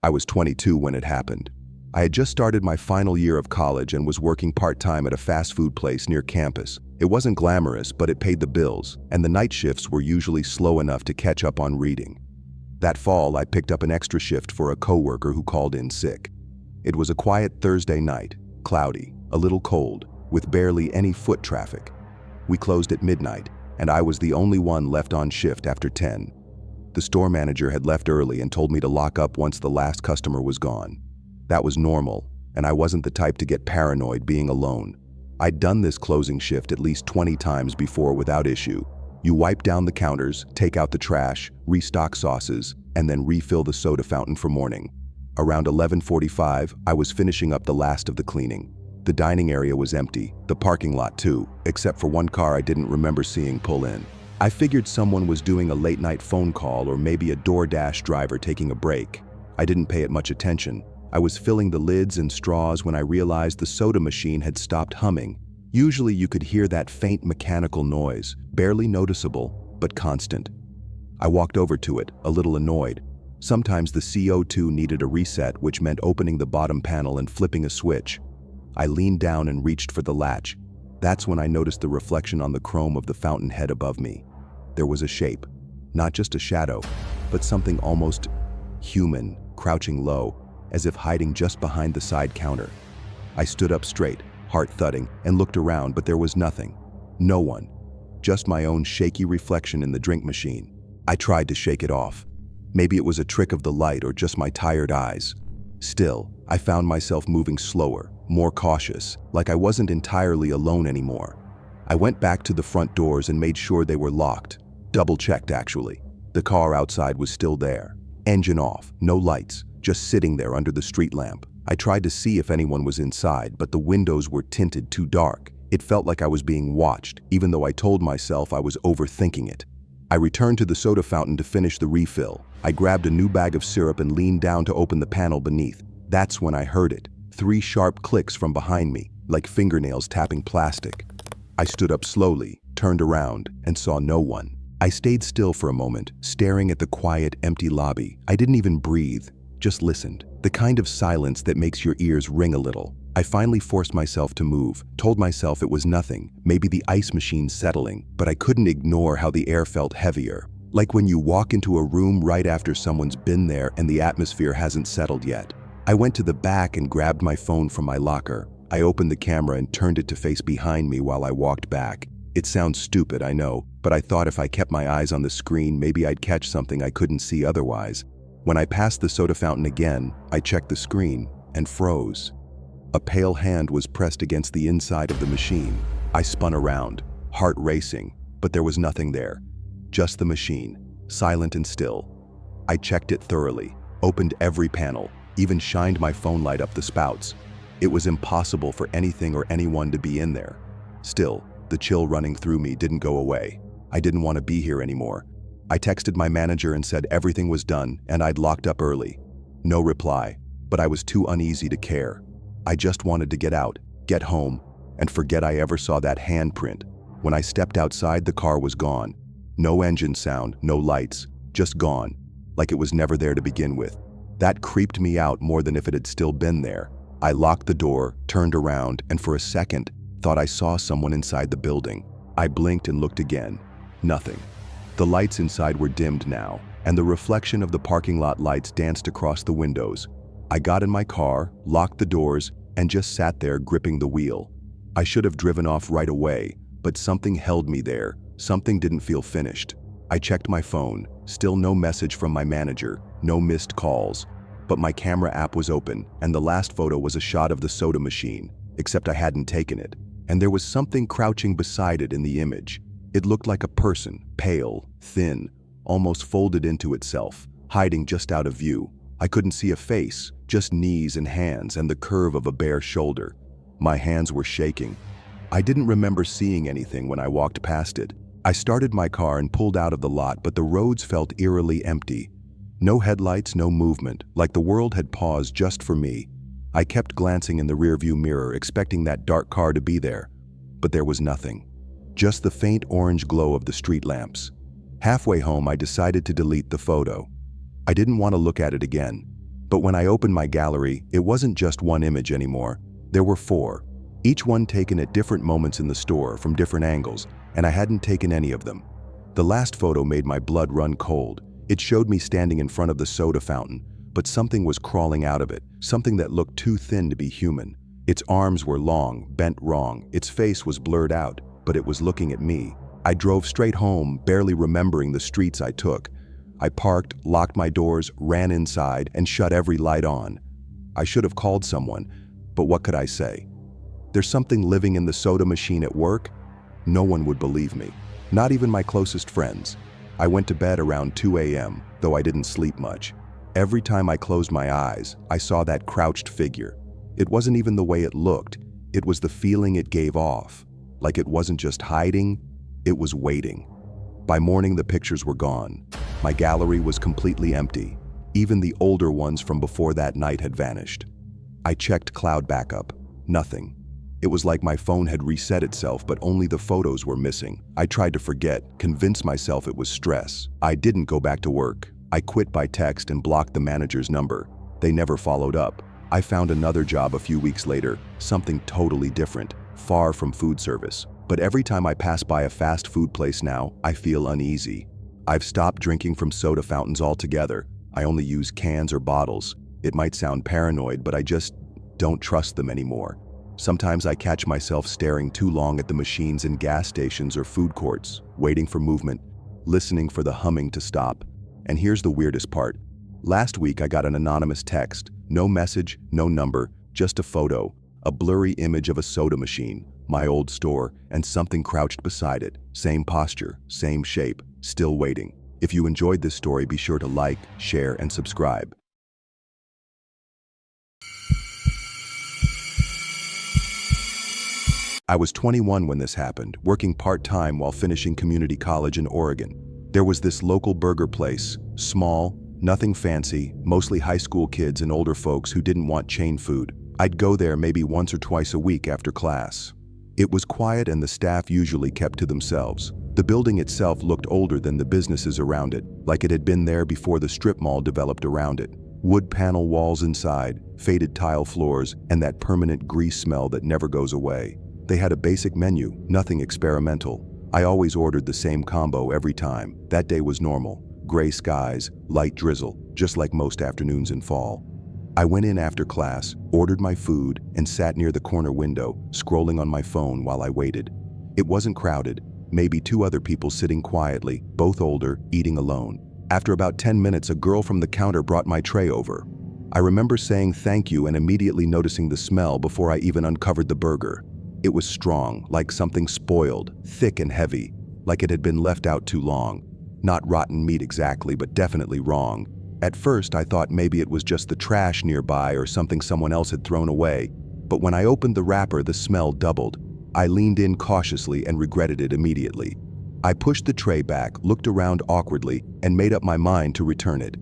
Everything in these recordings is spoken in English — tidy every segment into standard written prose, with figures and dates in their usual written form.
I was 22 when it happened. I had just started my final year of college and was working part-time at a fast food place near campus. It wasn't glamorous, but it paid the bills, and the night shifts were usually slow enough to catch up on reading. That fall, I picked up an extra shift for a coworker who called in sick. It was a quiet Thursday night, cloudy, a little cold, with barely any foot traffic. We closed at midnight, and I was the only one left on shift after 10. The store manager had left early and told me to lock up once the last customer was gone. That was normal, and I wasn't the type to get paranoid being alone. I'd done this closing shift at least 20 times before without issue. You wipe down the counters, take out the trash, restock sauces, and then refill the soda fountain for morning. Around 11:45, I was finishing up the last of the cleaning. The dining area was empty, the parking lot too, except for one car I didn't remember seeing pull in. I figured someone was doing a late-night phone call or maybe a DoorDash driver taking a break. I didn't pay it much attention. I was filling the lids and straws when I realized the soda machine had stopped humming. Usually you could hear that faint mechanical noise, barely noticeable, but constant. I walked over to it, a little annoyed. Sometimes the CO2 needed a reset, which meant opening the bottom panel and flipping a switch. I leaned down and reached for the latch. That's when I noticed the reflection on the chrome of the fountain head above me. There was a shape, not just a shadow, but something almost human, crouching low, as if hiding just behind the side counter. I stood up straight, heart thudding, and looked around, but there was nothing. No one. Just my own shaky reflection in the drink machine. I tried to shake it off. Maybe it was a trick of the light or just my tired eyes. Still, I found myself moving slower, more cautious, like I wasn't entirely alone anymore. I went back to the front doors and made sure they were locked. Double-checked, actually. The car outside was still there. Engine off, no lights, just sitting there under the street lamp. I tried to see if anyone was inside, but the windows were tinted too dark. It felt like I was being watched, even though I told myself I was overthinking it. I returned to the soda fountain to finish the refill. I grabbed a new bag of syrup and leaned down to open the panel beneath. That's when I heard it. 3 sharp clicks from behind me, like fingernails tapping plastic. I stood up slowly, turned around, and saw no one. I stayed still for a moment, staring at the quiet, empty lobby. I didn't even breathe, just listened. The kind of silence that makes your ears ring a little. I finally forced myself to move, told myself it was nothing, maybe the ice machine settling, but I couldn't ignore how the air felt heavier. Like when you walk into a room right after someone's been there and the atmosphere hasn't settled yet. I went to the back and grabbed my phone from my locker. I opened the camera and turned it to face behind me while I walked back. It sounds stupid, I know, but I thought if I kept my eyes on the screen, maybe I'd catch something I couldn't see otherwise. When I passed the soda fountain again, I checked the screen and froze. A pale hand was pressed against the inside of the machine. I spun around, heart racing, but there was nothing there. Just the machine, silent and still. I checked it thoroughly, opened every panel, even shined my phone light up the spouts. It was impossible for anything or anyone to be in there. Still, the chill running through me didn't go away. I didn't want to be here anymore. I texted my manager and said everything was done and I'd locked up early. No reply, but I was too uneasy to care. I just wanted to get out, get home, and forget I ever saw that handprint. When I stepped outside, the car was gone. No engine sound, no lights, just gone, like it was never there to begin with. That creeped me out more than if it had still been there. I locked the door, turned around, and for a second, thought I saw someone inside the building. I blinked and looked again. Nothing. The lights inside were dimmed now, and the reflection of the parking lot lights danced across the windows. I got in my car, locked the doors, and just sat there gripping the wheel. I should have driven off right away, but something held me there. Something didn't feel finished. I checked my phone, still no message from my manager, no missed calls. But my camera app was open, and the last photo was a shot of the soda machine, except I hadn't taken it. And there was something crouching beside it in the image. It looked like a person, pale, thin, almost folded into itself, hiding just out of view. I couldn't see a face, just knees and hands and the curve of a bare shoulder. My hands were shaking. I didn't remember seeing anything when I walked past it. I started my car and pulled out of the lot, but the roads felt eerily empty. No headlights, no movement, like the world had paused just for me. I kept glancing in the rearview mirror, expecting that dark car to be there, but there was nothing. Just the faint orange glow of the street lamps. Halfway home, I decided to delete the photo. I didn't want to look at it again. But when I opened my gallery, it wasn't just one image anymore. There were 4, each one taken at different moments in the store from different angles, and I hadn't taken any of them. The last photo made my blood run cold. It showed me standing in front of the soda fountain, but something was crawling out of it, something that looked too thin to be human. Its arms were long, bent wrong, its face was blurred out, but it was looking at me. I drove straight home, barely remembering the streets I took. I parked, locked my doors, ran inside, and shut every light on. I should have called someone, but what could I say? There's something living in the soda machine at work? No one would believe me. Not even my closest friends. I went to bed around 2 a.m., though I didn't sleep much. Every time I closed my eyes, I saw that crouched figure. It wasn't even the way it looked, it was the feeling it gave off. Like it wasn't just hiding, it was waiting. By morning, the pictures were gone. My gallery was completely empty. Even the older ones from before that night had vanished. I checked cloud backup. Nothing. It was like my phone had reset itself, but only the photos were missing. I tried to forget, convince myself it was stress. I didn't go back to work. I quit by text and blocked the manager's number. They never followed up. I found another job a few weeks later, something totally different, far from food service. But every time I pass by a fast food place now, I feel uneasy. I've stopped drinking from soda fountains altogether. I only use cans or bottles. It might sound paranoid, but I just don't trust them anymore. Sometimes I catch myself staring too long at the machines in gas stations or food courts, waiting for movement, listening for the humming to stop. And here's the weirdest part. Last week I got an anonymous text. No message, no number, just a photo, a blurry image of a soda machine, my old store, and something crouched beside it. Same posture, same shape, still waiting. If you enjoyed this story, be sure to like, share, and subscribe. I was 21 when this happened, working part-time while finishing community college in Oregon. There was this local burger place, small, nothing fancy, mostly high school kids and older folks who didn't want chain food. I'd go there maybe once or twice a week after class. It was quiet and the staff usually kept to themselves. The building itself looked older than the businesses around it, like it had been there before the strip mall developed around it. Wood panel walls inside, faded tile floors, and that permanent grease smell that never goes away. They had a basic menu, nothing experimental. I always ordered the same combo every time. That day was normal. Gray skies, light drizzle, just like most afternoons in fall. I went in after class, ordered my food, and sat near the corner window, scrolling on my phone while I waited. It wasn't crowded, maybe 2 other people sitting quietly, both older, eating alone. After about 10 minutes, a girl from the counter brought my tray over. I remember saying thank you and immediately noticing the smell before I even uncovered the burger. It was strong, like something spoiled, thick and heavy, like it had been left out too long. Not rotten meat exactly, but definitely wrong. At first, I thought maybe it was just the trash nearby or something someone else had thrown away. But when I opened the wrapper, the smell doubled. I leaned in cautiously and regretted it immediately. I pushed the tray back, looked around awkwardly, and made up my mind to return it.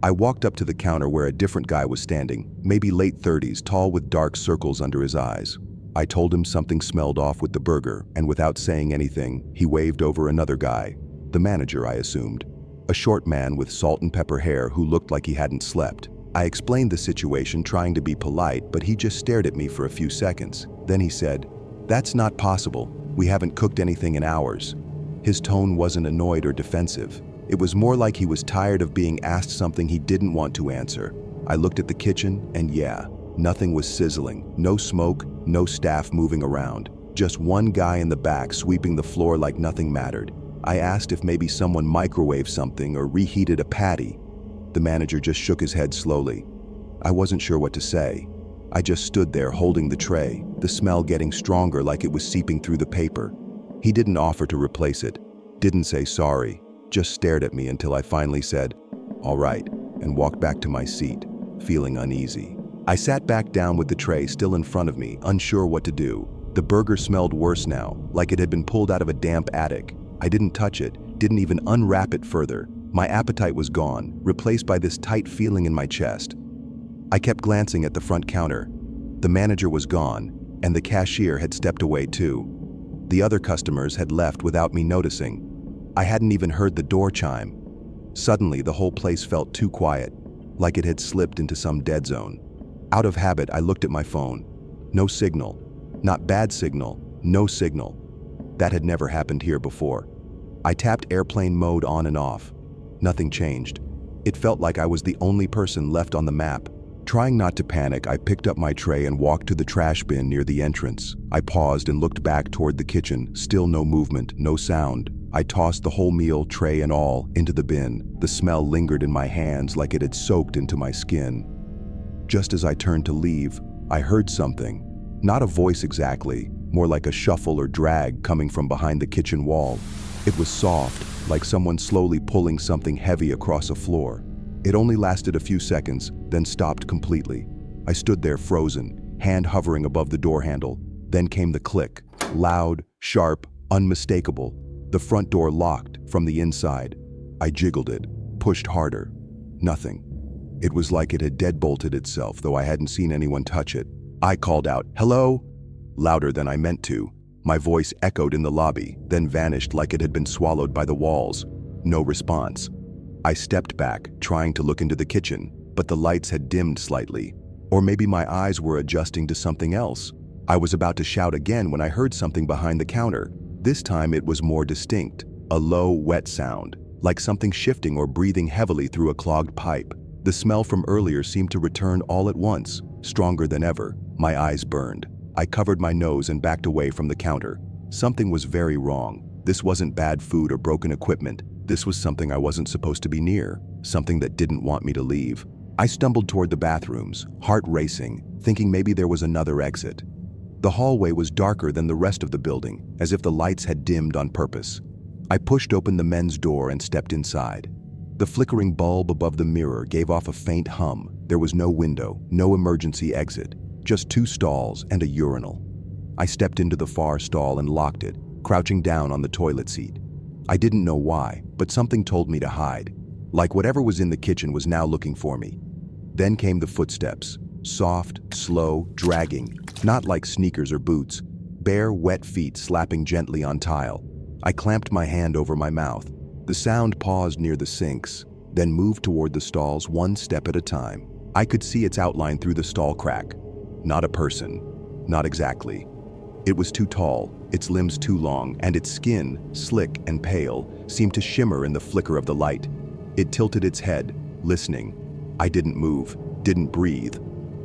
I walked up to the counter where a different guy was standing, maybe late 30s, tall with dark circles under his eyes. I told him something smelled off with the burger, and without saying anything, he waved over another guy. The manager, I assumed. A short man with salt and pepper hair who looked like he hadn't slept. I explained the situation, trying to be polite, but he just stared at me for a few seconds. Then he said, "That's not possible. We haven't cooked anything in hours." His tone wasn't annoyed or defensive. It was more like he was tired of being asked something he didn't want to answer. I looked at the kitchen, and yeah, nothing was sizzling. No smoke, no staff moving around. Just one guy in the back sweeping the floor like nothing mattered. I asked if maybe someone microwaved something or reheated a patty. The manager just shook his head slowly. I wasn't sure what to say. I just stood there holding the tray, the smell getting stronger like it was seeping through the paper. He didn't offer to replace it, didn't say sorry, just stared at me until I finally said, "All right," and walked back to my seat, feeling uneasy. I sat back down with the tray still in front of me, unsure what to do. The burger smelled worse now, like it had been pulled out of a damp attic. I didn't touch it, didn't even unwrap it further. My appetite was gone, replaced by this tight feeling in my chest. I kept glancing at the front counter. The manager was gone, and the cashier had stepped away too. The other customers had left without me noticing. I hadn't even heard the door chime. Suddenly, the whole place felt too quiet, like it had slipped into some dead zone. Out of habit, I looked at my phone. No signal. Not bad signal, no signal. That had never happened here before. I tapped airplane mode on and off. Nothing changed. It felt like I was the only person left on the map. Trying not to panic, I picked up my tray and walked to the trash bin near the entrance. I paused and looked back toward the kitchen. Still no movement, no sound. I tossed the whole meal, tray and all, into the bin. The smell lingered in my hands like it had soaked into my skin. Just as I turned to leave, I heard something. Not a voice exactly, more like a shuffle or drag coming from behind the kitchen wall. It was soft, like someone slowly pulling something heavy across a floor. It only lasted a few seconds, then stopped completely. I stood there frozen, hand hovering above the door handle. Then came the click. Loud, sharp, unmistakable. The front door locked from the inside. I jiggled it, pushed harder. Nothing. It was like it had deadbolted itself, though I hadn't seen anyone touch it. I called out, "Hello?" Louder than I meant to. My voice echoed in the lobby, then vanished like it had been swallowed by the walls. No response. I stepped back, trying to look into the kitchen, but the lights had dimmed slightly. Or maybe my eyes were adjusting to something else. I was about to shout again when I heard something behind the counter. This time it was more distinct, a low, wet sound, like something shifting or breathing heavily through a clogged pipe. The smell from earlier seemed to return all at once, stronger than ever. My eyes burned. I covered my nose and backed away from the counter. Something was very wrong. This wasn't bad food or broken equipment. This was something I wasn't supposed to be near, something that didn't want me to leave. I stumbled toward the bathrooms, heart racing, thinking maybe there was another exit. The hallway was darker than the rest of the building, as if the lights had dimmed on purpose. I pushed open the men's door and stepped inside. The flickering bulb above the mirror gave off a faint hum. There was no window, no emergency exit, just 2 stalls and a urinal. I stepped into the far stall and locked it, crouching down on the toilet seat. I didn't know why, but something told me to hide. Like whatever was in the kitchen was now looking for me. Then came the footsteps. Soft, slow, dragging, not like sneakers or boots. Bare, wet feet slapping gently on tile. I clamped my hand over my mouth. The sound paused near the sinks, then moved toward the stalls one step at a time. I could see its outline through the stall crack. Not a person. Not exactly. It was too tall, its limbs too long, and its skin, slick and pale, seemed to shimmer in the flicker of the light. It tilted its head, listening. I didn't move, didn't breathe.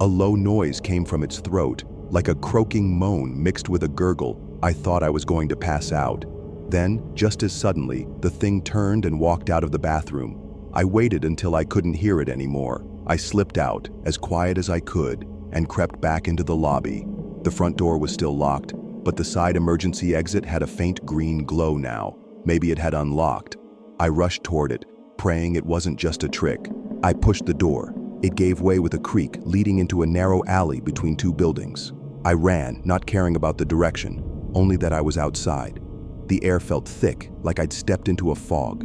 A low noise came from its throat, like a croaking moan mixed with a gurgle. I thought I was going to pass out. Then, just as suddenly, the thing turned and walked out of the bathroom. I waited until I couldn't hear it anymore. I slipped out, as quiet as I could, and crept back into the lobby. The front door was still locked, but the side emergency exit had a faint green glow now. Maybe it had unlocked. I rushed toward it, praying it wasn't just a trick. I pushed the door. It gave way with a creak, leading into a narrow alley between 2 buildings. I ran, not caring about the direction, only that I was outside. The air felt thick, like I'd stepped into a fog.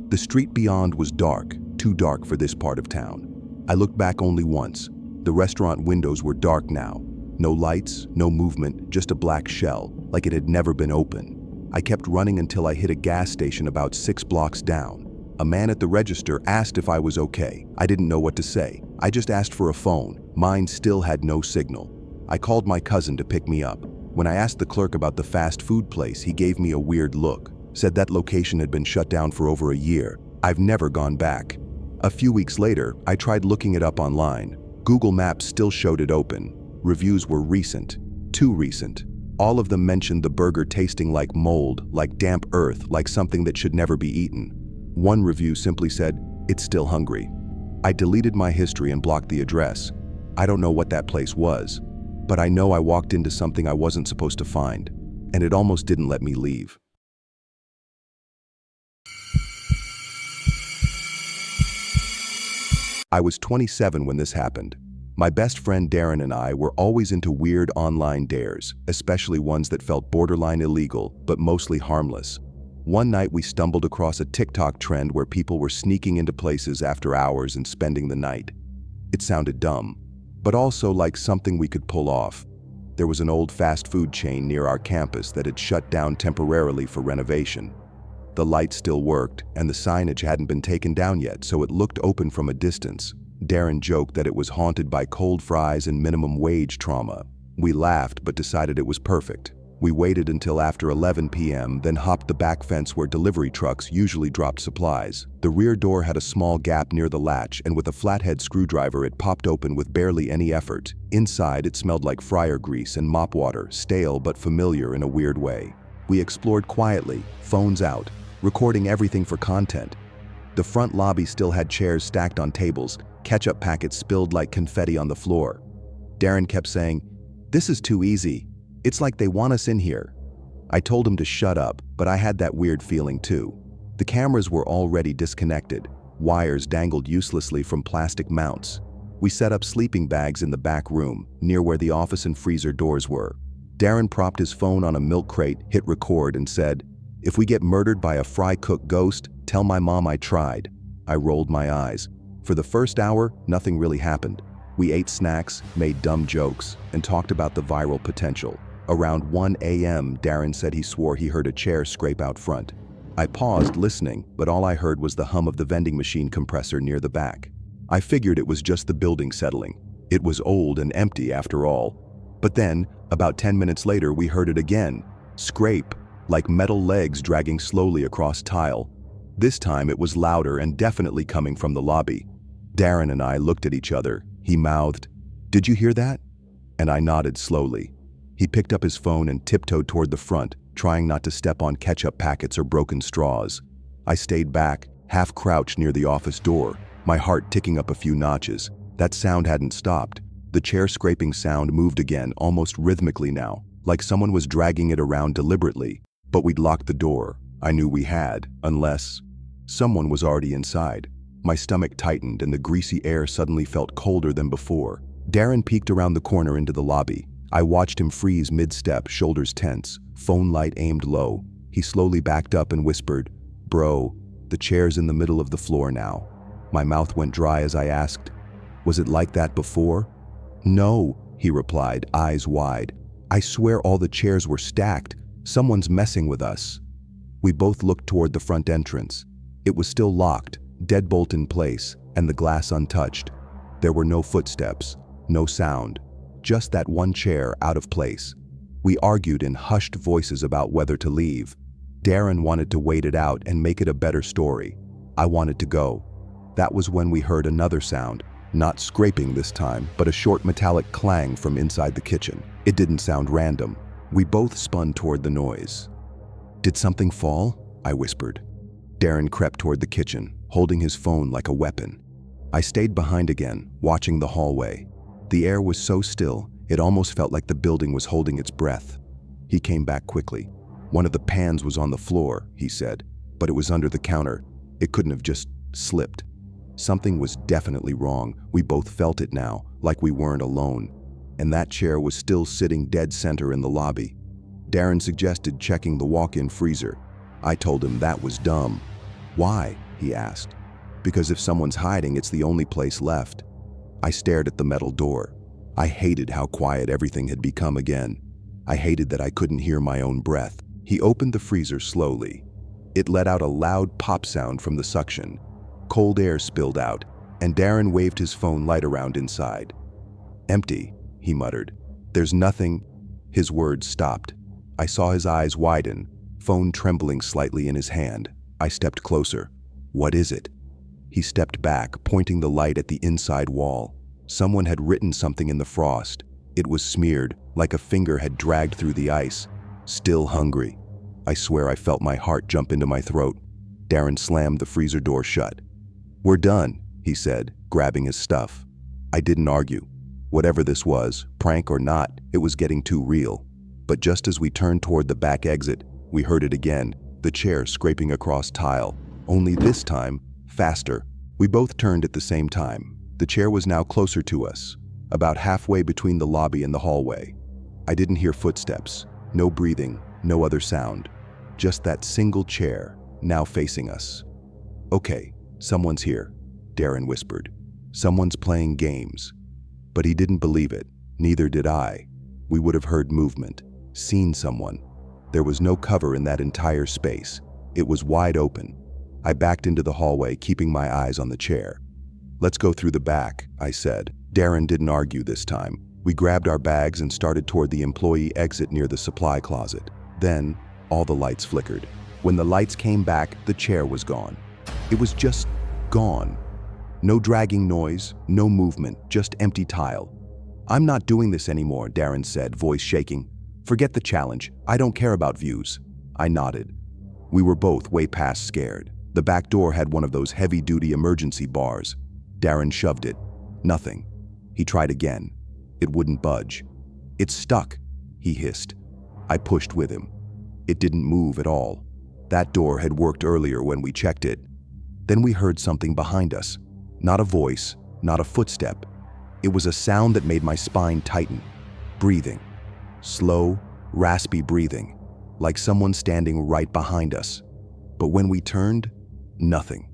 The street beyond was dark, too dark for this part of town. I looked back only once. The restaurant windows were dark now. No lights, no movement, just a black shell, like it had never been open. I kept running until I hit a gas station about 6 blocks down. A man at the register asked if I was okay. I didn't know what to say. I just asked for a phone. Mine still had no signal. I called my cousin to pick me up. When I asked the clerk about the fast food place, he gave me a weird look, said that location had been shut down for over a year. I've never gone back. A few weeks later, I tried looking it up online. Google Maps still showed it open. Reviews were recent, too recent. All of them mentioned the burger tasting like mold, like damp earth, like something that should never be eaten. One review simply said, "It's still hungry." I deleted my history and blocked the address. I don't know what that place was, but I know I walked into something I wasn't supposed to find, and it almost didn't let me leave. I was 27 when this happened. My best friend Darren and I were always into weird online dares, especially ones that felt borderline illegal, but mostly harmless. One night we stumbled across a TikTok trend where people were sneaking into places after hours and spending the night. It sounded dumb, but also like something we could pull off. There was an old fast food chain near our campus that had shut down temporarily for renovation. The light still worked, and the signage hadn't been taken down yet, so it looked open from a distance. Darren joked that it was haunted by cold fries and minimum wage trauma. We laughed but decided it was perfect. We waited until after 11 p.m., then hopped the back fence where delivery trucks usually dropped supplies. The rear door had a small gap near the latch, and with a flathead screwdriver it popped open with barely any effort. Inside, it smelled like fryer grease and mop water, stale but familiar in a weird way. We explored quietly, phones out, recording everything for content. The front lobby still had chairs stacked on tables, ketchup packets spilled like confetti on the floor. Darren kept saying, "This is too easy. It's like they want us in here." I told him to shut up, but I had that weird feeling too. The cameras were already disconnected. Wires dangled uselessly from plastic mounts. We set up sleeping bags in the back room, near where the office and freezer doors were. Darren propped his phone on a milk crate, hit record, and said, "If we get murdered by a fry-cook ghost, tell my mom I tried." I rolled my eyes. For the first hour, nothing really happened. We ate snacks, made dumb jokes, and talked about the viral potential. Around 1 a.m., Darren said he swore he heard a chair scrape out front. I paused, listening, but all I heard was the hum of the vending machine compressor near the back. I figured it was just the building settling. It was old and empty after all. But then, about 10 minutes later, we heard it again. Scrape, like metal legs dragging slowly across tile. This time it was louder and definitely coming from the lobby. Darren and I looked at each other. He mouthed, "Did you hear that?" And I nodded slowly. He picked up his phone and tiptoed toward the front, trying not to step on ketchup packets or broken straws. I stayed back, half crouched near the office door, my heart ticking up a few notches. That sound hadn't stopped. The chair scraping sound moved again, almost rhythmically now, like someone was dragging it around deliberately. But we'd locked the door. I knew we had, unless someone was already inside. My stomach tightened and the greasy air suddenly felt colder than before. Darren peeked around the corner into the lobby. I watched him freeze mid-step, shoulders tense, phone light aimed low. He slowly backed up and whispered, "Bro, the chair's in the middle of the floor now." My mouth went dry as I asked, "Was it like that before?" "No," he replied, eyes wide. "I swear all the chairs were stacked. Someone's messing with us." We both looked toward the front entrance. It was still locked, deadbolt in place, and the glass untouched. There were no footsteps, no sound, just that one chair out of place. We argued in hushed voices about whether to leave. Darren wanted to wait it out and make it a better story. I wanted to go. That was when we heard another sound, not scraping this time, but a short metallic clang from inside the kitchen. It didn't sound random. We both spun toward the noise. "Did something fall?" I whispered. Darren crept toward the kitchen, holding his phone like a weapon. I stayed behind again, watching the hallway. The air was so still, it almost felt like the building was holding its breath. He came back quickly. "One of the pans was on the floor," he said, "but it was under the counter. It couldn't have just slipped." Something was definitely wrong. We both felt it now, like we weren't alone. And that chair was still sitting dead center in the lobby. Darren suggested checking the walk-in freezer. I told him that was dumb. "Why?" he asked. "Because if someone's hiding, it's the only place left." I stared at the metal door. I hated how quiet everything had become again. I hated that I couldn't hear my own breath. He opened the freezer slowly. It let out a loud pop sound from the suction. Cold air spilled out, and Darren waved his phone light around inside. "Empty," he muttered. "There's nothing." His words stopped. I saw his eyes widen, phone trembling slightly in his hand. I stepped closer. "What is it?" He stepped back, pointing the light at the inside wall. Someone had written something in the frost. It was smeared, like a finger had dragged through the ice. "Still hungry." I swear I felt my heart jump into my throat. Darren slammed the freezer door shut. "We're done," he said, grabbing his stuff. I didn't argue. Whatever this was, prank or not, it was getting too real. But just as we turned toward the back exit, we heard it again, the chair scraping across tile. Only this time, faster. We both turned at the same time. The chair was now closer to us, about halfway between the lobby and the hallway. I didn't hear footsteps, no breathing, no other sound. Just that single chair, now facing us. "Okay, someone's here," Darren whispered. "Someone's playing games." But he didn't believe it, neither did I. We would have heard movement, seen someone. There was no cover in that entire space. It was wide open. I backed into the hallway, keeping my eyes on the chair. "Let's go through the back," I said. Darren didn't argue this time. We grabbed our bags and started toward the employee exit near the supply closet. Then, all the lights flickered. When the lights came back, the chair was gone. It was just gone. No dragging noise, no movement, just empty tile. "I'm not doing this anymore," Darren said, voice shaking. "Forget the challenge. I don't care about views." I nodded. We were both way past scared. The back door had one of those heavy-duty emergency bars. Darren shoved it. Nothing. He tried again. It wouldn't budge. "It's stuck," he hissed. I pushed with him. It didn't move at all. That door had worked earlier when we checked it. Then we heard something behind us. Not a voice, not a footstep. It was a sound that made my spine tighten. Breathing. Slow, raspy breathing, like someone standing right behind us. But when we turned, nothing.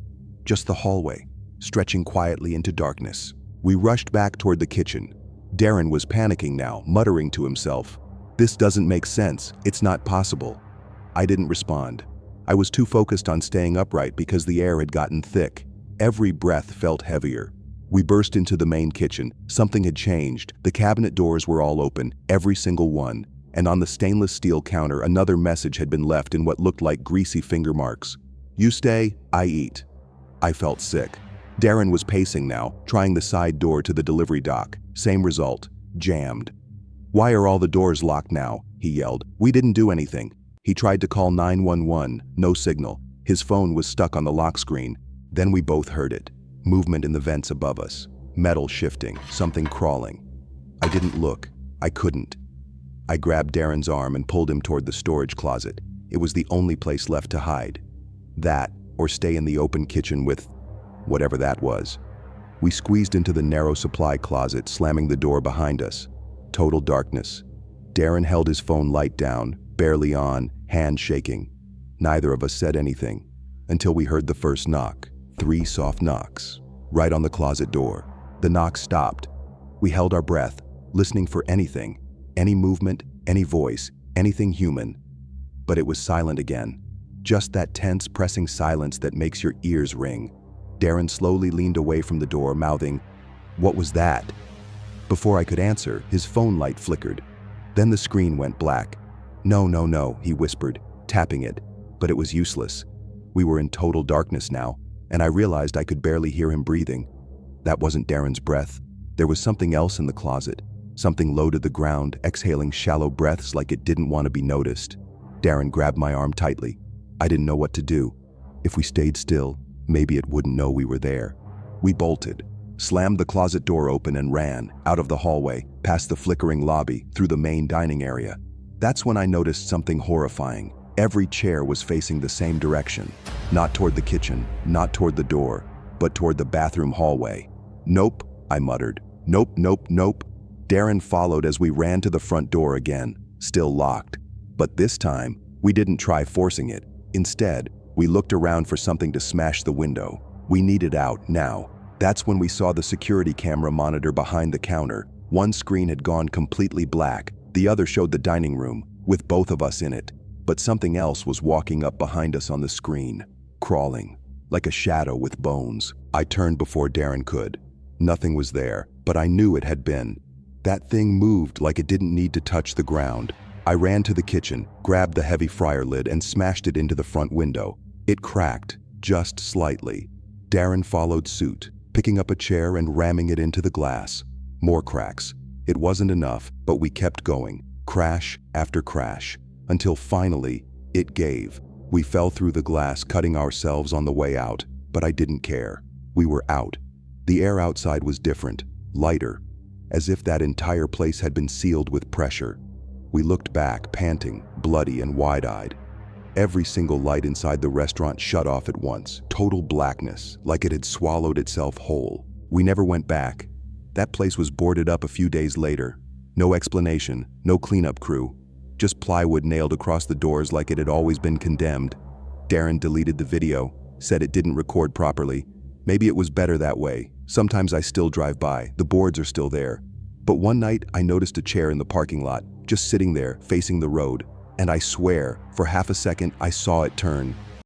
Just the hallway, stretching quietly into darkness. We rushed back toward the kitchen. Darren was panicking now, muttering to himself, "This doesn't make sense. It's not possible." I didn't respond. I was too focused on staying upright because the air had gotten thick. Every breath felt heavier. We burst into the main kitchen. Something had changed. The cabinet doors were all open, every single one. And on the stainless steel counter, another message had been left in what looked like greasy finger marks. "You stay, I eat." I felt sick. Darren was pacing now, trying the side door to the delivery dock. Same result. Jammed. "Why are all the doors locked now?" he yelled. "We didn't do anything." He tried to call 911. No signal. His phone was stuck on the lock screen. Then we both heard it. Movement in the vents above us. Metal shifting. Something crawling. I didn't look. I couldn't. I grabbed Darren's arm and pulled him toward the storage closet. It was the only place left to hide. That, or stay in the open kitchen with whatever that was. We squeezed into the narrow supply closet, slamming the door behind us. Total darkness. Darren held his phone light down, barely on, hand shaking. Neither of us said anything, until we heard the first knock. 3 soft knocks, right on the closet door. The knock stopped. We held our breath, listening for anything, any movement, any voice, anything human. But it was silent again. Just that tense, pressing silence that makes your ears ring. Darren slowly leaned away from the door, mouthing, "What was that?" Before I could answer, his phone light flickered. Then the screen went black. "No, no, no," he whispered, tapping it, but it was useless. We were in total darkness now, and I realized I could barely hear him breathing. That wasn't Darren's breath. There was something else in the closet, something low to the ground, exhaling shallow breaths like it didn't want to be noticed. Darren grabbed my arm tightly. I didn't know what to do. If we stayed still, maybe it wouldn't know we were there. We bolted, slammed the closet door open and ran, out of the hallway, past the flickering lobby, through the main dining area. That's when I noticed something horrifying. Every chair was facing the same direction. Not toward the kitchen, not toward the door, but toward the bathroom hallway. "Nope," I muttered. "Nope, nope, nope." Darren followed as we ran to the front door again, still locked. But this time, we didn't try forcing it. Instead, we looked around for something to smash the window. We needed out, now. That's when we saw the security camera monitor behind the counter. One screen had gone completely black. The other showed the dining room, with both of us in it. But something else was walking up behind us on the screen, crawling, like a shadow with bones. I turned before Darren could. Nothing was there, but I knew it had been. That thing moved like it didn't need to touch the ground. I ran to the kitchen, grabbed the heavy fryer lid, and smashed it into the front window. It cracked, just slightly. Darren followed suit, picking up a chair and ramming it into the glass. More cracks. It wasn't enough, but we kept going, crash after crash, until finally, it gave. We fell through the glass, cutting ourselves on the way out, but I didn't care. We were out. The air outside was different, lighter, as if that entire place had been sealed with pressure. We looked back, panting, bloody and wide-eyed. Every single light inside the restaurant shut off at once, total blackness, like it had swallowed itself whole. We never went back. That place was boarded up a few days later. No explanation, no cleanup crew. Just plywood nailed across the doors like it had always been condemned. Darren deleted the video, said it didn't record properly. Maybe it was better that way. Sometimes I still drive by, the boards are still there. But one night I noticed a chair in the parking lot, just sitting there, facing the road. And I swear, for half a second I saw it turn.